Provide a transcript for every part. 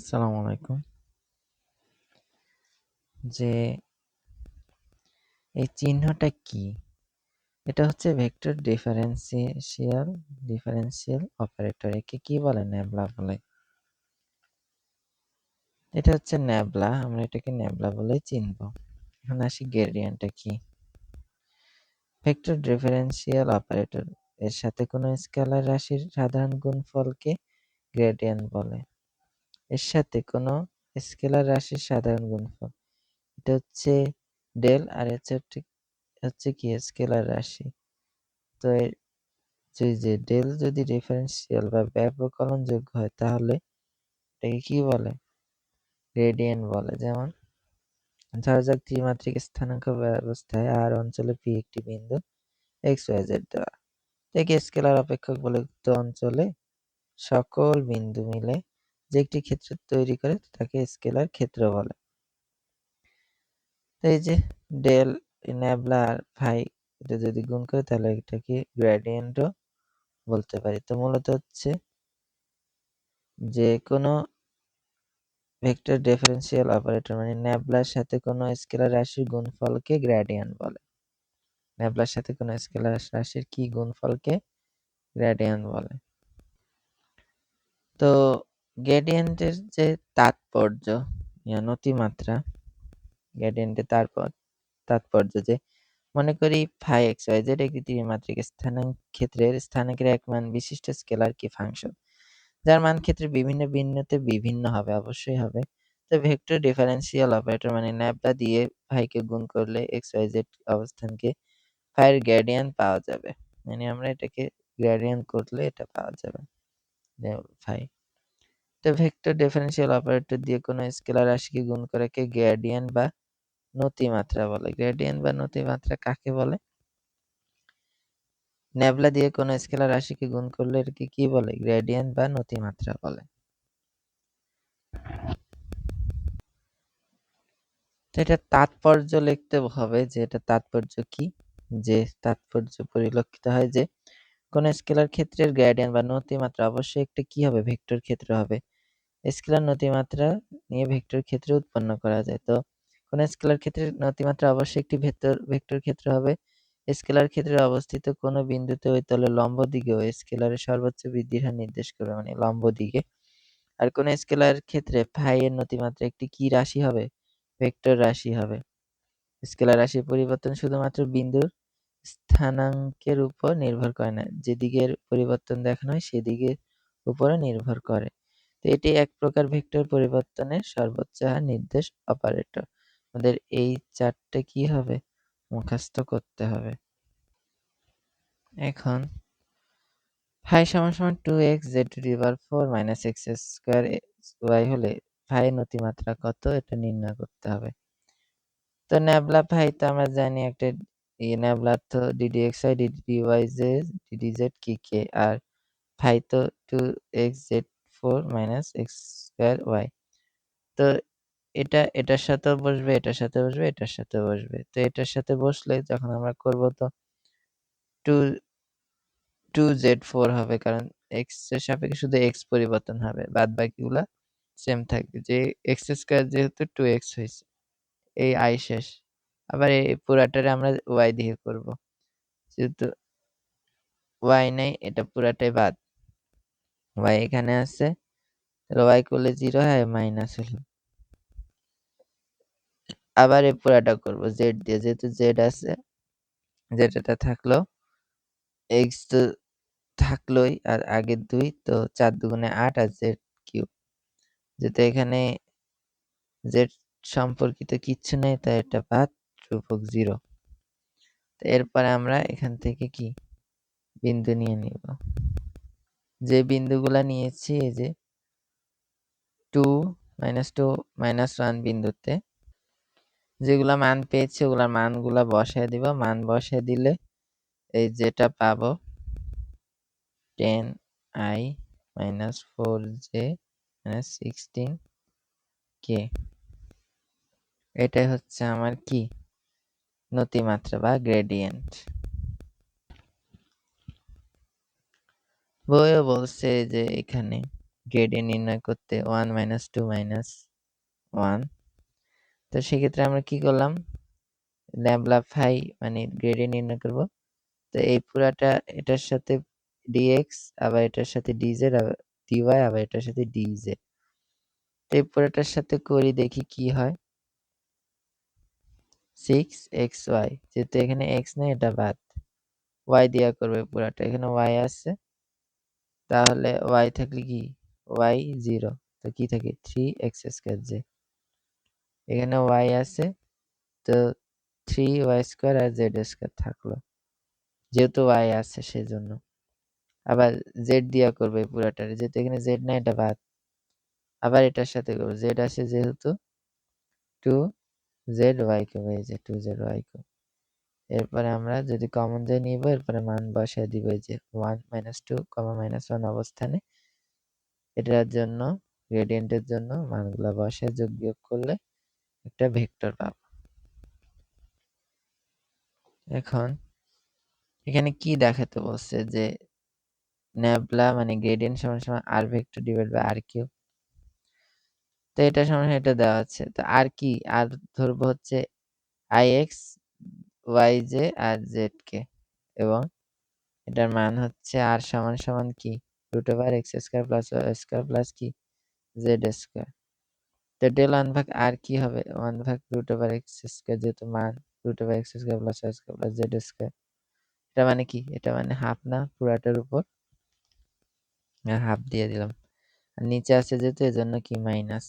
আসসালামু আলাইকুম। যে এই চিহ্নটা কি? এটা হচ্ছে ভেক্টর ডিফারেন্সিয়াল অপারেটর। একে কি বলে? ন্যাবলা বলে। এটা হচ্ছে ন্যাবলা। আমরা এটাকে ন্যাবলা বলেই চিনব। এখন আসি গ্রেডিয়েন্টটা কি? ভেক্টর ডিফারেন্সিয়াল অপারেটর এর সাথে কোনো স্কেলার রাশির সাধারণ গুণফলকে গ্রেডিয়েন্ট বলে। এর সাথে কোনো স্কেলার রাশির সাধারণ গুণফল। এটা হচ্ছে ডেল আর হচ্ছে কি স্কেলার রাশি। তো যে ডেল যদি ডিফারেন্সিয়াল বা ব্যবকলনযোগ্য হয় তাহলে এটাকে কি বলে? গ্রেডিয়েন্ট বলে। যেমন ধরা যাক ত্রিমাত্রিক স্থানাঙ্ক ব্যবস্থায় আর অঞ্চলে পি একটি বিন্দু এক্স ওয়াই জেড দেওয়া। একে স্কেলার অপেক্ষক বলে। উক্ত অঞ্চলে সকল বিন্দু মিলে যে একটি ক্ষেত্র তৈরি করে তাকে স্কেলার ক্ষেত্র বলে। তো এই যে ডেল, ন্যাবলা আর ফাই এটা যদি গুণ করে তাহলে এটাকে গ্রেডিয়েন্টও বলতে পারি। তো মূলত হচ্ছে যে কোনো ভেক্টর ডিফারেন্সিয়াল অপারেটর মানে ন্যাবলার সাথে কোনো স্কেলার রাশির গুণফলকে গ্রেডিয়েন্ট বলে। ন্যাবলার সাথে কোনো স্কেলার রাশির কি গুণফলকে গ্রেডিয়েন্ট বলে। তো গ্রেডিয়েন্টের যে তাৎপর্য নতিমাত্রা, গ্রেডিয়েন্টের তাৎপর্য যে মনে করি ফাই এক্স ওয়াই জেড একটি ত্রিমাত্রিক ক্ষেত্রের স্থানাঙ্কের এক মান বিশিষ্ট স্কেলার কি ফাংশন, যার মান ক্ষেত্রে বিভিন্ন বিন্দুতে বিভিন্ন হবে, অবশ্যই হবে। তো ভেক্টর ডিফারেন্সিয়াল অপারেটর মানে ন্যাবলা দিয়ে ফাইকে গুণ করলে এক্স ওয়াই জেড অবস্থানকে ফাইয়ের গ্রেডিয়েন্ট পাওয়া যাবে। মানে আমরা এটাকে গ্রেডিয়েন্ট করলে এটা পাওয়া যাবে ফাই। তো ভেক্টর ডিফারেন্সিয়াল অপারেটর দিয়ে কোনো স্কেলার রাশিকে গুণ করাকে গ্রেডিয়েন্ট বা নতিমাত্রা বলে। গ্রেডিয়েন্ট বা নতিমাত্রা কাকে বলে? ন্যাবলা দিয়ে কোনো স্কেলার রাশিকে গুণ করলে এটাকে কি বলে? গ্রেডিয়েন্ট বা নতিমাত্রা বলে। তো এটা তাৎপর্য লিখতে হবে যে এটা তাৎপর্য কি, যে তাৎপর্য পরিলক্ষিত হয় যে কোন স্কেলার ক্ষেত্রের গ্রেডিয়েন্ট বা নতিমাত্রা অবশ্যই একটা কি হবে? ভেক্টর ক্ষেত্র হবে। স্কেলার নতিমাত্রা নিয়ে ভেক্টর ক্ষেত্র উৎপন্ন করা যায়। তো কোন স্কেলার ক্ষেত্রের নতিমাত্রা অবশ্যই একটি ভেক্টর ক্ষেত্র হবে। স্কেলার ক্ষেত্রে অবস্থিত কোন বিন্দুতে ওই তলের লম্ব দিকে ওই স্কেলারের সর্বোচ্চ বৃদ্ধির হার নির্দেশ করবে, মানে লম্ব দিকে। আর কোন স্কেলার ক্ষেত্রে ফাই এর নতিমাত্রা একটি কি রাশি হবে? ভেক্টর রাশি হবে। স্কেলার রাশির পরিবর্তন শুধুমাত্র বিন্দুর স্থানাঙ্কের উপর নির্ভর করে না, যেদিকের পরিবর্তন দেখানো হয় সেদিকের উপরে নির্ভর করে। তো এটি এক প্রকার ভেক্টর পরিবর্তনের সর্বোচ্চ হার নির্দেশ অপারেটর। আমাদের এই চারটে কি হবে? মুখস্থ করতে হবে। এখন ফাই সমান সমান 2x z⁴ minus X square Y হলে ফাই নতিমাত্রা কত এটা নির্ণয় করতে হবে। তো ন্যাবলা ফাই তো আমরা জানি একটা ন্যাবলা তো ddxy ddz কি কে, আর ফাই তো 2x z⁴ minus X square Y. তো এটার সাথেও বসবে, এটার সাথে বসবে, এটার সাথে বসবে। তো এটার সাথে বসলে যখন আমরা করব তো 2z⁴ হবে, কারণ এক্স এর সাপেক্ষে শুধু এক্স পরিবর্তন হবে, বাদ বাকিগুলা সেম থাকবে। যে এক্স স্কোয়ার যেহেতু 2x হয়েছে, এই আই শেষ। আবার এই পুরাটারে আমরা ওয়াই দিয়ে করব, যেহেতু ওয়াই নাই এটা পুরাটাই বাদ। ওয়াই এখানে আছে, তাহলে ওয়াই করলে 0 হয়, মাইনাস হলো। আবার এই পুরাটা করব জেড দিয়ে, যেহেতু জেড আছে, জেড এটা থাকলো, এক্স তো থাকলোই, আর আগের 2 তো 4 দুগুণে 8 আর জেড কিউব, যেহেতু এখানে জেড সম্পর্কিত কিচ্ছু নেই তাই এটা বাদ, ধ্রুবক 0। তো এরপরে আমরা এখান থেকে কি বিন্দু নিয়ে নিব। যে বিন্দুগুলা নিয়েছি এই যে 2 -2 -1 বিন্দুতে যেগুলা মান পেয়েছি ওগুলার মানগুলা বসায় দিব। মান বসায় দিলে এই যেটা পাবো 10i - 4j - 16k, এটাই হচ্ছে আমার কি নতিমাত্রা বা গ্রেডিয়েন্ট। বইও বলছে যে এখানে গ্রেডিয়েন্ট নির্ণয় করতে 1 মাইনাস 2 মাইনাস 1। তো সেক্ষেত্রে আমরা কি করলাম, ল্যাম্বডা মানে গ্রেডিয়েন্ট নির্ণয় করব। তো এই পুরাটা এটার সাথে ডিএক্স, আবার এটার সাথে ডিজেড, আবার ডিওয়াই, আবার এটার সাথে ডিজেড। তো এই পুরাটার সাথে করি, দেখি কি হয়। 6xy, যেহেতু এখানে এক্স নেই এটা বাদ, ওয়াই দিয়া করবে পুরাটা, এখানে ওয়াই আছে, তাহলে ওয়াই থাকলে কি, ওয়াই 0, তো কি থাকে 3x² যে এখানে ওয়াই আছে, তো 3y² আর z² থাকলো, যেহেতু ওয়াই আছে সেজন্য। আবার জেড দিয়া করবে পুরাটারে, যেহেতু এখানে জেড না এটা বাদ, আবার এটার সাথে করবো, জেড আসে যেহেতু 2zy³ এই যে 2zy³। এরপরে আমরা যদি কমন যায় নিব, এরপরে মান বসায় দিব, এই যে 1 মাইনাস 2 মাইনাস 1 অবস্থানে এটার জন্য গ্রেডিয়েন্টের জন্য মানগুলো বসায় যোগ বিয়োগ করলে একটা ভেক্টর পাবো। এখন এখানে কি দেখাতে বলছে যে ন্যাবলা মানে গ্রেডিয়েন্ট সমান সমান R vector divide by R cube. তো এটা সমান এটা দেওয়া আছে, তো আর কি, আর ধরবো হচ্ছে আইএক্স, ওয়াইজে আর জেড কে, এবং এটার মান হচ্ছে আর সমান সমান কি √x² প্লাস y² প্লাস কি z²। তো ডেল 1 ভাগ আর কি হবে, 1 ভাগ √x², যেহেতু মান √x² plus y² plus z²। এটা মানে কি, এটা মানে হাফ না পুরাটার উপর হাফ দিয়ে দিলাম, আর নিচে আছে যেহেতু এজন্য কি মাইনাস।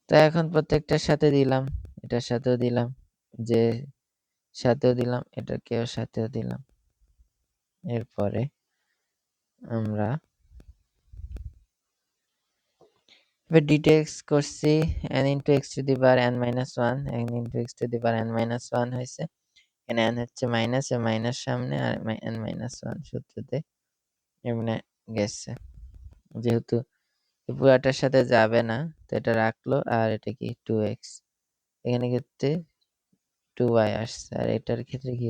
তো এখন প্রত্যেকটার সাথে দিলাম, এটার সাথেও দিলাম, যে সাথেও দিলাম, এটাকেও সাথেও দিলাম। এরপরে আমরা এবার ডিটেক্স করছি n into x to the power n minus 1, n into x to the power n minus 1 হয়েছে। এখানে n হচ্ছে মাইনাস, এ মাইনাস সামনে, আর n মাইনাস 1 সূত্রতে এমনি গেছে, যেহেতু পুরাটার সাথে যাবে না তো এটা রাখলো, আর এটা কি 2x, এখানে ক্ষেত্রে 2y আসছে, আর এটার ক্ষেত্রে কি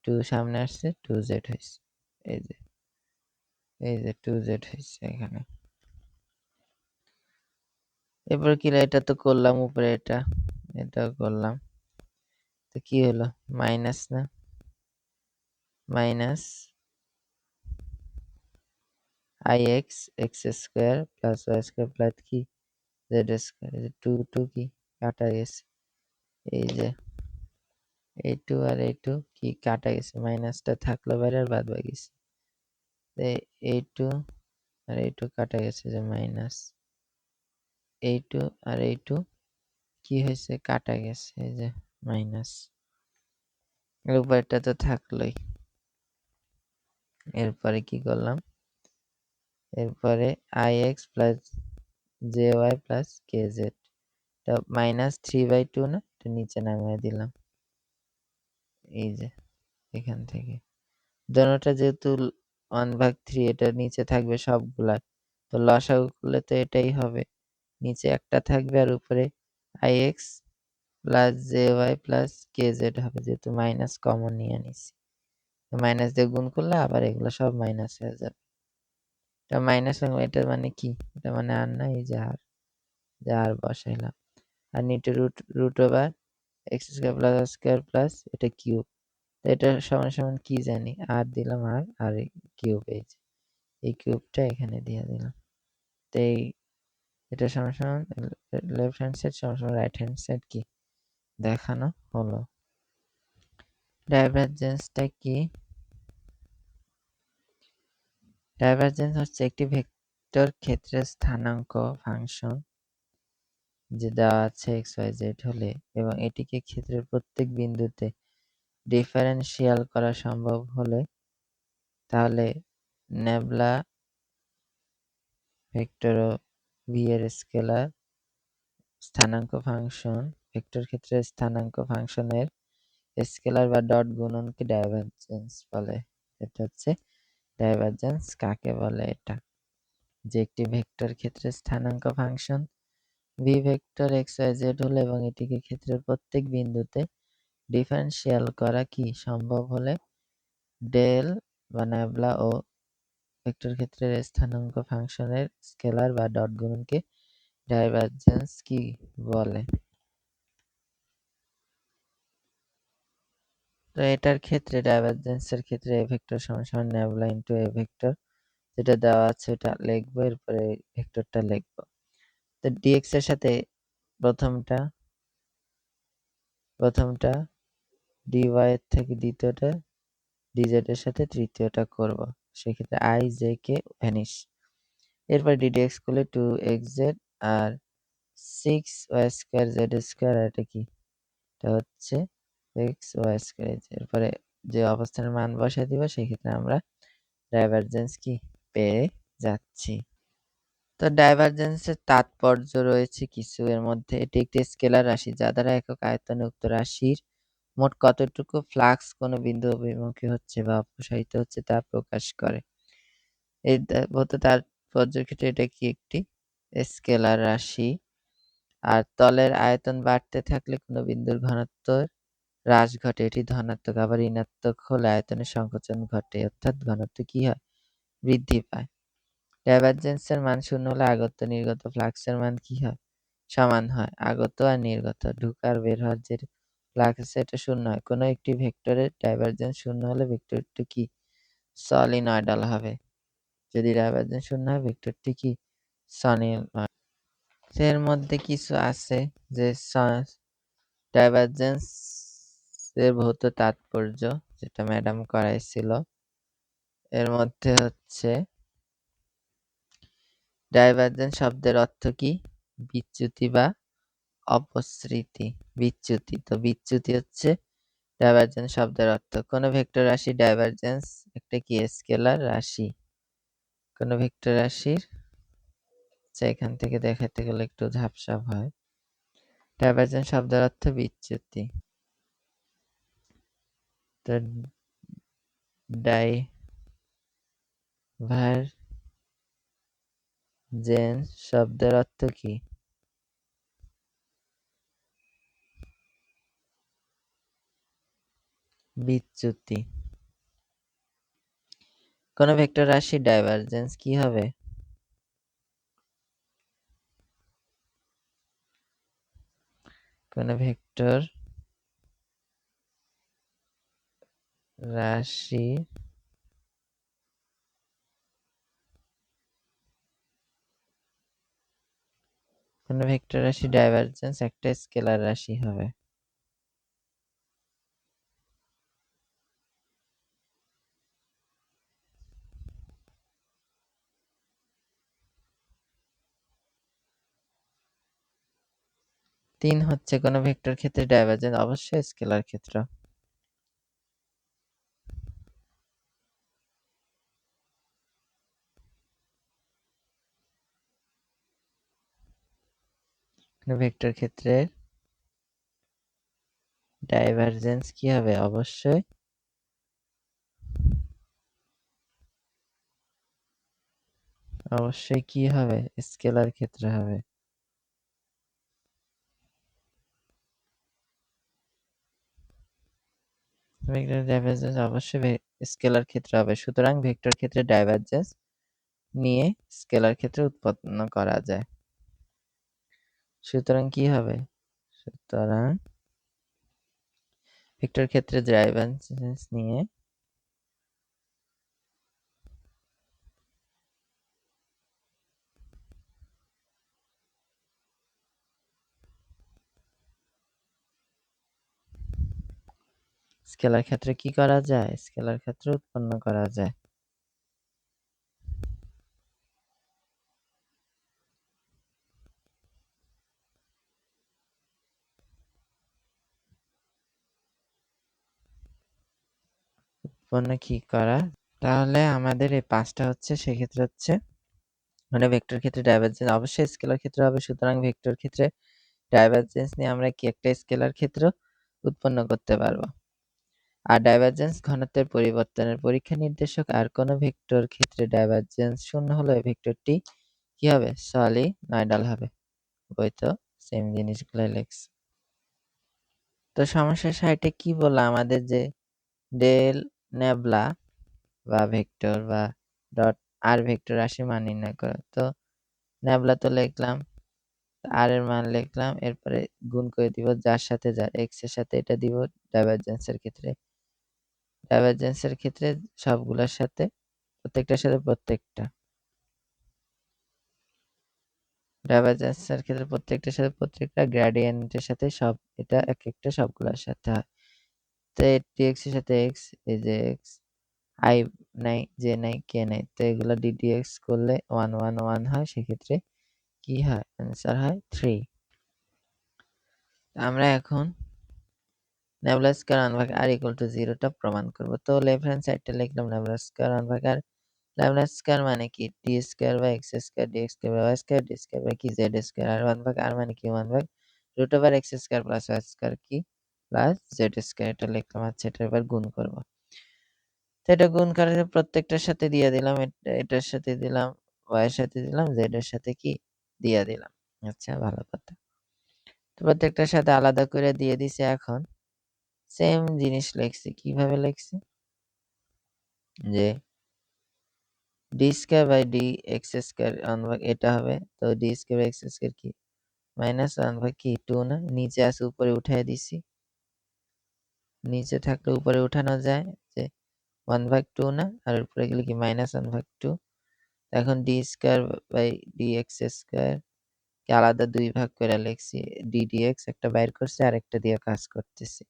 2 সামনে আসছে, 2z হয়েছে, এই যে 2z হয়েছে এখানে। এরপর কি, এটা তো করলাম উপরে, এটাও করলাম, তো কি হলো মাইনাস না, minus ix x² plus y² plus কি z², এই যে 2 কি কাটা গেছে, এই যে এই 2 আর এই 2 কি কাটা গেছে, মাইনাসটা থাকলো বাইরে আর বাদ বাকি গেছে, এই 2 আর এই 2 কাটা গেছে, যে মাইনাস এই 2 আর এই 2 কি হয়েছে কাটা গেছে, এই যে মাইনাস, এর উপরটা তো থাকলোই। এরপরে কি করলাম, এরপরে ix plus jy plus kz, এটা মাইনাস 3/2 না, এটা নিচে নামিয়ে দিলাম, এই যে এখান থেকে দোনোটা যেহেতু 1/3, এটা নিচে থাকবে সবগুলা, তো লসাগু করলে তো এটাই হবে, নিচে একটা থাকবে আর উপরে ix plus jy plus kz হবে, যেহেতু মাইনাস কমন নিয়ে নিছি, মাইনাস দিয়ে গুণ করলে আবার এগুলো সব মাইনাস হয়ে যাবে। এটা মাইনাস, এটা মানে কি, এটা মানে আর না, এই যে আর বসাইলাম, আর নিচে root over x² plus y² plus এটা কিউব, তো এটা সমান সমান কি জানি, আর দিলাম, আর কিউব, এই কিউবটা এখানে দিয়ে দিলাম। তো এটা সমান সমান লেফট হ্যান্ড সাইড সমান সমান রাইট হ্যান্ড সাইড কি দেখানো হলো। ডাইভারজেন্সটা কি, ডাইভারজেন্স হচ্ছে একটি ভেক্টর ক্ষেত্রের স্থানাঙ্ক ফাংশন যে দেওয়া আছে xyz হলে, এবং এটিকে ক্ষেত্রের প্রত্যেক বিন্দুতে ডিফারেনশিয়াল করা সম্ভব হলে, তাহলে ন্যাবলা ভেক্টর ও ভি এর স্কেলার স্থানাঙ্ক ফাংশন ভেক্টর ক্ষেত্রের স্থানাঙ্ক ফাংশনের স্কেলার বা ডট গুণনকে ডাইভারজেন্স বলে। এটা হচ্ছে ডাইভারজেন্স কাকে বলে, এটা যে একটি ভেক্টর ক্ষেত্রের স্থানাঙ্ক ফাংশন ভি ভেক্টর xyz হলে এবং এটিকে ক্ষেত্রের প্রত্যেক বিন্দুতে ডিফারেনশিয়াল করা কি সম্ভব হলে, ডেল বা ন্যাবলা ও ভেক্টর ক্ষেত্রের স্থানাঙ্ক ফাংশনের স্কেলার বা ডট গুণনকে ডাইভারজেন্স কি বলে? তো এটার ক্ষেত্রে ডাইভারজেন্সের ক্ষেত্রে এ ভেক্টর সমান সমান ন্যাবলা ইন্টু এ ভেক্টর, যেটা দেওয়া আছে ওটা লিখবো, এরপরে ভেক্টরটা লিখবো। তো ডিএক্স এর সাথে প্রথমটা প্রথমটা ডিওয়াই এর থেকে দ্বিতীয়টা ডিজেড এর সাথে তৃতীয়টা করব, সেক্ষেত্রে আই জে কে ভ্যানিশ। এরপর ডিডিএক্স করলে 2xz আর 6y² z², আর এটা কি, এটা হচ্ছে xy²। এরপরে যে অবস্থানের মান বসায় দিব, সেক্ষেত্রে আমরা ডাইভারজেন্স কি পেয়ে যাচ্ছি। তো ডাইভারজেন্সের তাৎপর্য রয়েছে কিছু, এর মধ্যে এটি একটি স্কেলার রাশি যা দ্বারা একক আয়তনে উক্ত রাশির মোট কতটুকু ফ্লাক্স কোনো বিন্দু অভিমুখী হচ্ছে বা অপসারিত হচ্ছে তা প্রকাশ করে। এই তাৎপর্যের ক্ষেত্রে এটা কি একটি স্কেলার রাশি, আর তলের আয়তন বাড়তে থাকলে কোনো বিন্দুর ঘনত্ব হ্রাস ঘটে, এটি ধনাত্মক। আবার ঋণাত্মক হলে আয়তনের সংকোচন ঘটে, অর্থাৎ ঘনত্ব কি হয়, বৃদ্ধি পায়। ডাইভারজেন্সের মান শূন্য হলে আগত নির্গত ফ্লাক্সের মান কি হয়, সমান হয়। আগত আর নির্গত, ঢোকা আর বের হওয়ার যে ফ্লাক্স আছে এটা শূন্য হয়। কোনো একটি ভেক্টরের ডাইভারজেন্স শূন্য হলে ভেক্টরটি কি সলিনয়েডাল হবে। যদি ডাইভারজেন্স শূন্য হয় ভেক্টরটি কি সলিনয়েড। এর মধ্যে কিছু আছে যে ডাইভারজেন্স এর ভৌত তাৎপর্য, যেটা ম্যাডাম করাইছিল। এর মধ্যে হচ্ছে ডাইভারজেন্স শব্দের অর্থ কি, বিচ্যুতি বা অপসৃতি। বিচ্যুতি, তো বিচ্যুতি হচ্ছে ডাইভারজেন্স শব্দের অর্থ। কোন ভেক্টর রাশি ডাইভারজেন্স একটা কি স্কেলার রাশি। কোন ভেক্টর রাশির, এখান থেকে দেখাতে গেলে একটু ঝাপসা হয়। ডাইভারজেন্স শব্দের অর্থ বিচ্যুতি। তো ডাইভারজেন্স শব্দের অর্থ কি, বিচ্যুতি। কোন ভেক্টর রাশির ডাইভারজেন্স কি হবে, কোন ভেক্টর রাশি কোন ভেক্টর রাশি ডাইভারজেন্স একটা স্কেলার রাশি হবে। তিন হচ্ছে কোন ভেক্টর ক্ষেত্রে ডাইভারজেন্স অবশ্যই স্কেলার ক্ষেত্র। কোন ভেক্টর ক্ষেত্রে ডাইভারজেন্স কি হবে, অবশ্যই কি হবে, স্কেলার ক্ষেত্রে হবে। ভেক্টর ডাইভারজেন্স অবশ্যই স্কেলার ক্ষেত্রে হবে। সুতরাং ভেক্টর ক্ষেত্রে ডাইভারজেন্স নিয়ে স্কেলার ক্ষেত্রে উৎপন্ন করা যায়। সুতরাং কি হবে, সুতরাং ভেক্টর ক্ষেত্রে ডাইভারজেন্স নিয়ে স্কেলার ক্ষেত্রে কি করা যায়, স্কেলার ক্ষেত্রে উৎপন্ন করা যায়। উৎপন্ন কি করা, তাহলে আমাদের এই পাঁচটা হচ্ছে, সেক্ষেত্রে হচ্ছে মানে ভেক্টর ক্ষেত্রে ডাইভারজেন্স অবশ্যই স্কেলার ক্ষেত্রে হবে। সুতরাং ভেক্টর ক্ষেত্রে ডাইভারজেন্স নিয়ে আমরা কি একটা স্কেলার ক্ষেত্র উৎপন্ন করতে পারবো। আর ডাইভারজেন্স ঘনত্বের পরিবর্তনের পরীক্ষা নির্দেশক। আর কোন ভেক্টর ক্ষেত্রে ডাইভারজেন্স শূন্য হলে ভেক্টরটি কি হবে, সলিনয়েডাল হবে। বই তো সেম জিনিসগুলাই লেখছে। তো সমস্যা ৬০ কি বললাম, আমাদের যে ডেল নেবলা বা ভেক্টর বা ডট আর ভেক্টর রাশির মান নির্ণয় করো। তো ন্যাবলা তো লিখলাম, আর এর মান লিখলাম, এরপরে গুণ করে দিব যার সাথে যার, এক্স এর সাথে এটা দিব ডাইভারজেন্সের ক্ষেত্রে। ডাইভারজেন্সের ক্ষেত্রে সবগুলোর সাথে প্রত্যেকটার সাথে প্রত্যেকটা। ডাইভারজেন্সের ক্ষেত্রে প্রত্যেকটার সাথে প্রত্যেকটা, গ্রেডিয়েন্টের সাথে সব, এটা এক একটা সবগুলোর সাথে হয়। তো ডিএক্স এর সাথে এক্স, এই যে এক্স, আই নাই, জে নাই, কে নাই, তো এগুলো ডিডিএক্স করলে 1 1 1 হয়, সেক্ষেত্রে কি হয়, অ্যান্সার হয় 3। আমরা এখন নেবুলা স্কয়ার 1 ভাগ r ইকুয়াল টু 0 টা প্রমাণ করব। তো লেফট হ্যান্ড সাইডটা লিখলাম নেবুলা স্কয়ার 1 ভাগ r। নেবুলা স্কয়ার মানে কি, T square by X square D X square by Y square D square by কি জেড স্কয়ার। আর 1 ভাগ r মানে কি, 1 ভাগ root over X square plus Y square কি প্লাস জেড স্কয়ার, এটা লিখলাম। আচ্ছা, এটা এবার গুণ করব। তো এটা গুণ করে প্রত্যেকটার সাথে দিয়ে দিলাম, এটার সাথে দিলাম, ওয়াই এর সাথে দিলাম, জেড এর সাথে কি দিয়ে দিলাম। আচ্ছা, ভালো কথা। তো প্রত্যেকটার সাথে আলাদা করে দিয়ে দিছি। এখন সেম জিনিস লিখছি, কিভাবে লিখছি, যে D square by D X square 1 ভাগ এটা হবে। তো D square by X square কি মাইনাস 1 ভাগ কি 2 না, নিচে আছে উপরে উঠায় দিছি, নিচে থাকলে উপরে উঠানো যায়, যে 1 ভাগ 2 না, আর উপরে গেলে কি মাইনাস 1 ভাগ 2। এখন D square by D X square কে আলাদা 2 ভাগ করে লিখছি, ডি ডিএক্স একটা বাইর করছি, আরেকটা দিয়ে কাজ করতেছি।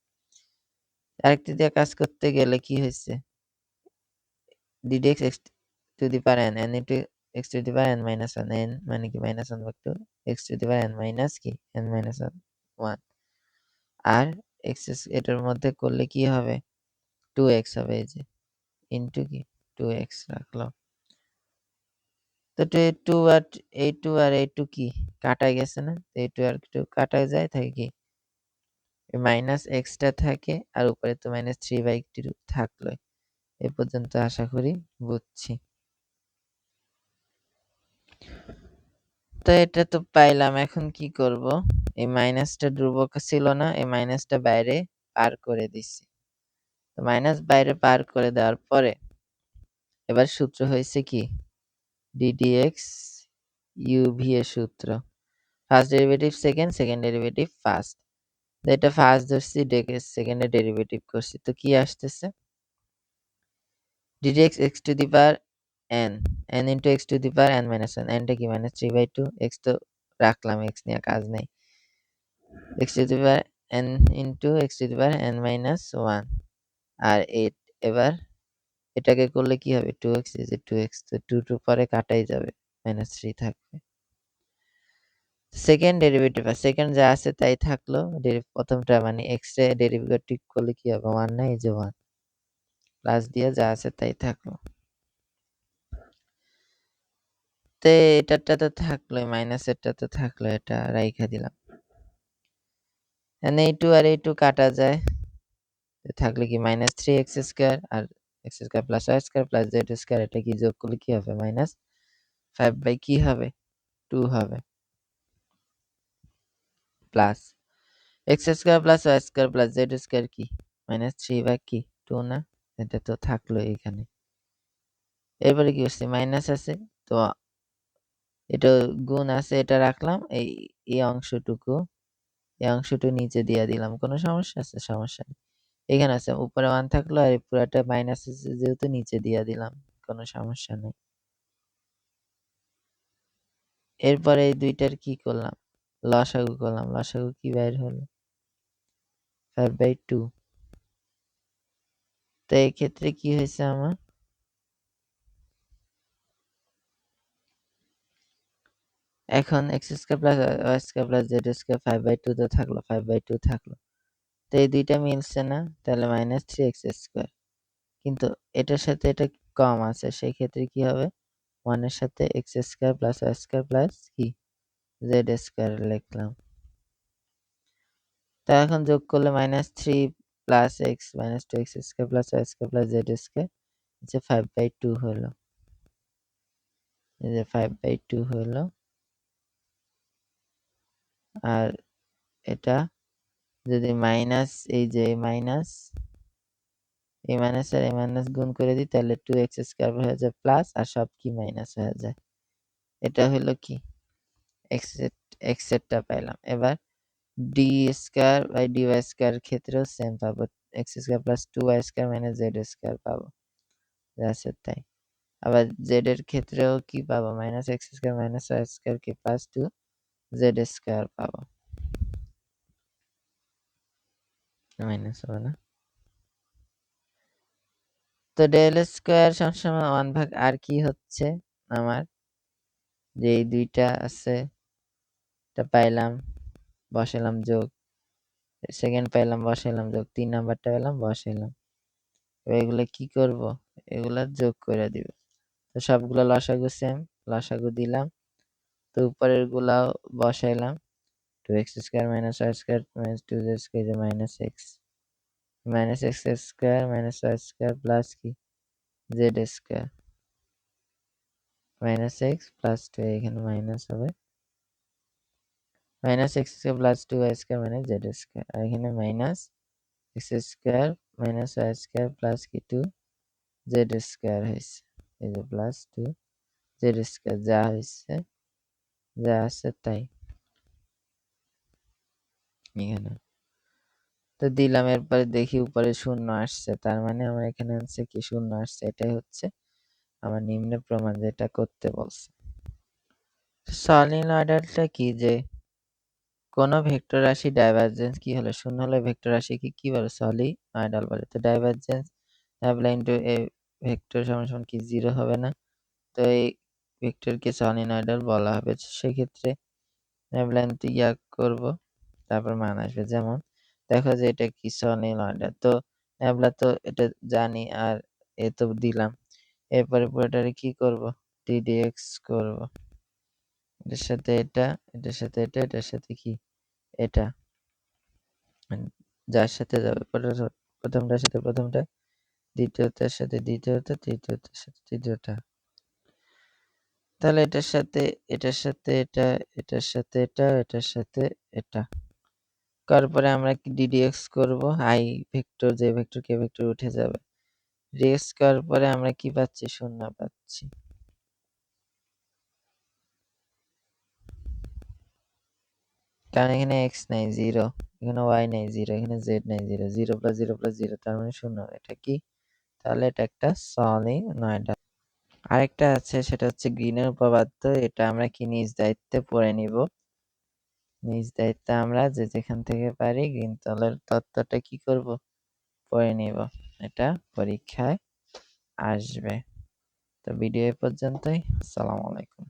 আরেকটা দিয়ে কাজ করতে গেলে কি হয়েছে, d dx x to the power n into x to the power n minus 1, n মানে কি minus 1 ভাগ 2 x to the power n minus কি n minus 1, আর এটার মধ্যে করলে কি হবে, 2x হবে, এই যে ইনটু কি 2x রাখলাম। তো 2 আর এই 2 আর এই 2 কি কাটা গেছে না, তো এই 2 আর 2 কাটা যায়, থাকে কি মাইনাস এক্সটা থাকে, আর উপরে তো মাইনাস 3/2 থাকলো। এ পর্যন্ত আশা করি বুঝছি। তো এটা তো পাইলাম, এখন কি করব, এই মাইনাসটা ধ্রুবক ছিল না, এই মাইনাসটা বাইরে পার করে দিছি। তো মাইনাস বাইরে পার করে দেওয়ার পরে এবার সূত্র হয়েছে কি, ডিডিএক্স ইউভি এর সূত্র, first derivative second, second derivative first. এটা ফার্স্ট ধরছি, সেকেন্ডে ডেরিভেটিভ করছি, তো কি আসতেছে, ddx x to the power n, n into x to the power n minus 1, nটা কি মাইনাস 3/2, এক্স তো রাখলাম, এক্স নিয়ে কাজ নেই, x to the power n into x to the power n minus 1, আর এবার এটাকে করলে কি হবে, 2x, এই যে 2x, তো 2 পরে কাটাই যাবে, -3 থাকবে। সেকেন্ড ডেরিভেটিভ, আর সেকেন্ড যা আছে তাই থাকলো, প্রথমটা মানে x এ ডেরিভেটিভ করলে কি হবে, 1 না, এই যে 1 প্লাস দিয়ে যা আছে তাই থাকলো। তো এটারটা তো থাকলো, মাইনাসেরটা তো থাকলো, এটা রাইখা দিলাম। এই 2 আর এই 2 কাটা যায়, থাকলে কি -3x² আর x² plus y² plus z², এটা কি যোগ করলে কি হবে, -5 কি হবে 2 হবে, plus x² plus y² plus z² কি -3 কি 2 না, এটা তো থাকলো এখানে। এরপরে কি হচ্ছে, মাইনাস আছে, তো এটা গুণ আছে, এটা রাখলাম, এই অংশটুকু, এই অংশটুকু নিচে দিয়ে দিলাম, কোনো সমস্যা আছে, সমস্যা নেই। এখানে আছে উপরে 1 থাকলো, আর পুরাটা মাইনাস আছে যেহেতু নিচে দিয়ে দিলাম, কোনো সমস্যা নেই। এরপরে এই দুইটার কি করলাম, লসাগু করলাম, লসাগু কি বাইর হলো, 5/2। তো এই ক্ষেত্রে কি হয়েছে আমার, এখন x² plus y² plus z² 5/2 তো থাকলো, 5/2 থাকলো, তো এই দুইটা মিলছে না, তাহলে -3x², কিন্তু এটার সাথে এটা কম আছে, সেই ক্ষেত্রে কি হবে, 1 এর সাথে x² প্লাস y² প্লাস কি z² লিখলাম। তো এখন যোগ করলে -3 plus x -2x² plus y² plus z² 5/2 হলো, এই যে 5/2 হলো, আর এটা যদি মাইনাস, এই যে মাইনাস, এই মাইনাস আর এই মাইনাস গুণ করে দিই, তাহলে 2x² হয়ে যায় প্লাস, আর সব কি মাইনাস হয়ে যায়। এটা হলো কি x এরটা পাইলাম। এবার d² ক্ষেত্রেও সেম পাবো, x² plus 2y² minus z² পাবো, আছে তাই। আবার z এর ক্ষেত্রেও কি পাবো, মাইনাস x² মাইনাস y² কি প্লাস 2z² পাবো, মাইনাস হবে না। তো ডেল স্কোয়ার সবসময় 1/r কি হচ্ছে আমার, যে এই দুইটা আছে, এটা পাইলাম বসাইলাম যোগ, সেকেন্ড পাইলাম বসাইলাম যোগ, 3 নাম্বারটা পেলাম বসাইলাম। এগুলা কি করব, এগুলা যোগ করে দিব। তো সবগুলা লসাগু সেম, লসাগু দিলাম। তো উপরের গুলাও বসাইলাম, 2x² minus y² minus 2z² minus x, minus x² minus y² plus কি z² মাইনাস x প্লাস 2, এখানে মাইনাস হবে, minus x² plus 2y² minus z², আর এখানে minus x² minus y² plus কি 2z² হয়েছে, এই যে প্লাস 2z², যা হয়েছে যা আছে তাই এখানে। তো দিলাম, এরপরে দেখি উপরে শূন্য আসছে, তার মানে আমার এখানে আনছে কি শূন্য আসছে, এটাই হচ্ছে আমার নিম্ন প্রমাণ যেটা করতে বলছে। সলিনয়েডালটা কি, যে কোন ভেক্টর রাশি ডাইভারজেন্স কি হলে শূন্য হলে ভেক্টর রাশি কি বলে, সলিনয়েডাল বলে। তো divergence apply into a vector সমান কি 0 হবে না, তো এই ভেক্টরকে সলিনয়েডাল বলা হবে। সেক্ষেত্রে অ্যাপ্লাই ইয়া করব, তারপর মান আসবে। যেমন দেখো যে এটা কি সলিনয়েডাল, তো অ্যাপ্লাই তো এটা জানি, আর এ তো দিলাম, এরপরে পুরোটারে কি করব, ddx করব, এটার সাথে এটা, এটার সাথে এটা, এটার সাথে কি এটা, যার সাথে যাবে প্রথমটার সাথে প্রথমটা, দ্বিতীয়টার সাথে দ্বিতীয়টা, তৃতীয়টার সাথে তৃতীয়টা। তাহলে এটার সাথে এটার সাথে এটা, এটার সাথে এটা, এটার সাথে এটা করার পরে আমরা কি ddx করব, আই ভেক্টর যে ভেক্টর কে ভেক্টর উঠে যাবে, dx করার পরে আমরা কি পাচ্ছি, শূন্য পাচ্ছি। কারণ এখানে x নাই 0, এখানে y নাই 0, এখানে z নাই 0, 0 প্লাস 0 প্লাস 0 তার মানে শূন্য। এটা কি, তাহলে এটা একটা সলিনয়েড। আরেকটা আছে, সেটা হচ্ছে গ্রিনের উপপাদ্য, এটা আমরা কি নিজ দায়িত্বে পড়ে নিব। নিজ দায়িত্বে আমরা যে যেখান থেকে পারি গ্রিন তলের তত্ত্বটা কি করব, পড়ে নিব, এটা পরীক্ষায় আসবে। তো ভিডিও এ পর্যন্তই, আসসালামু আলাইকুম।